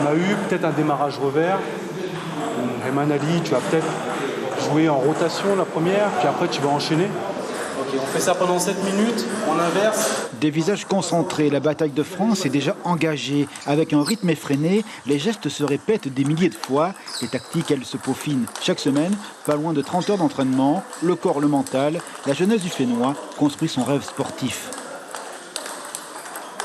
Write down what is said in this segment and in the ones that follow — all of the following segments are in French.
Mahu, peut-être un démarrage revers. Rehman Ali, tu vas peut-être jouer en rotation la première, puis après tu vas enchaîner. Ok, on fait ça pendant 7 minutes, on inverse. Des visages concentrés, la bataille de France est déjà engagée. Avec un rythme effréné, les gestes se répètent des milliers de fois. Les tactiques, elles se peaufinent. Chaque semaine, pas loin de 30 heures d'entraînement, le corps, le mental, la jeunesse du Fénois construit son rêve sportif.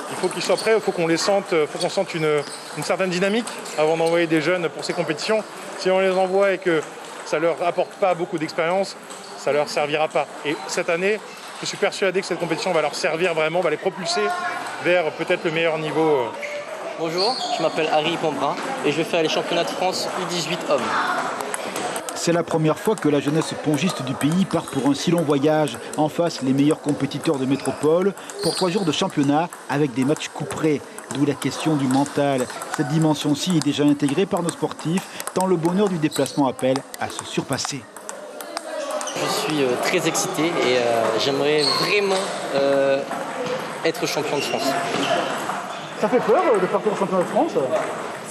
Il faut qu'ils soient prêts, il faut qu'on les sente, faut qu'on sente une certaine dynamique avant d'envoyer des jeunes pour ces compétitions. Si on les envoie et que ça ne leur apporte pas beaucoup d'expérience, ça ne leur servira pas. Et cette année, je suis persuadé que cette compétition va leur servir vraiment, va les propulser vers peut-être le meilleur niveau. Bonjour, je m'appelle Harry Pombrin et je vais faire les championnats de France U18 hommes. C'est la première fois que la jeunesse pongiste du pays part pour un si long voyage. En face, les meilleurs compétiteurs de métropole pour 3 jours de championnat avec des matchs couperés. D'où la question du mental. Cette dimension-ci est déjà intégrée par nos sportifs, tant le bonheur du déplacement appelle à se surpasser. Je suis très excité et j'aimerais vraiment être champion de France. Ça fait peur de partir au championnat de France ?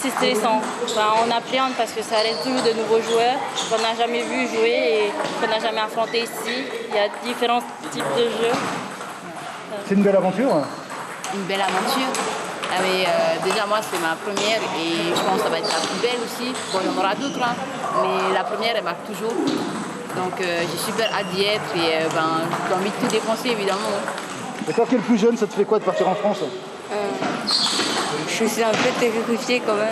C'est stressant. Enfin, on appréhende parce que ça reste toujours de nouveaux joueurs qu'on n'a jamais vu jouer et qu'on n'a jamais affronté ici. Il y a différents types de jeux. C'est une belle aventure ? Une belle aventure. Ah mais, déjà moi c'est ma première et je pense que ça va être la plus belle aussi. Bon il y en aura d'autres, hein, mais la première elle marque toujours. Donc j'ai super hâte d'y être et j'ai envie de tout dépenser évidemment. Et toi qui es le plus jeune, ça te fait quoi de partir en France ? Je suis un peu terrifiée quand même.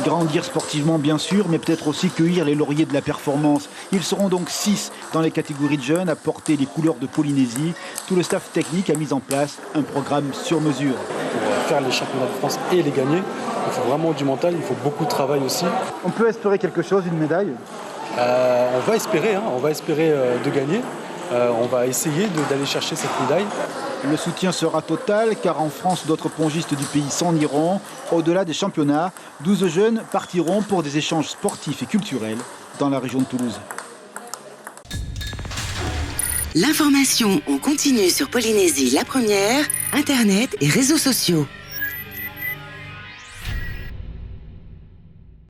Grandir sportivement bien sûr, mais peut-être aussi cueillir les lauriers de la performance. Ils seront donc 6 dans les catégories de jeunes à porter les couleurs de Polynésie. Tout le staff technique a mis en place un programme sur mesure. Pour faire les championnats de France et les gagner, il faut vraiment du mental, il faut beaucoup de travail aussi. On peut espérer quelque chose, une médaille ? On va espérer de gagner. On va essayer d'aller chercher cette médaille. Le soutien sera total car en France, d'autres pongistes du pays s'en iront. Au-delà des championnats, 12 jeunes partiront pour des échanges sportifs et culturels dans la région de Toulouse. L'information en continu sur Polynésie la première, Internet et réseaux sociaux.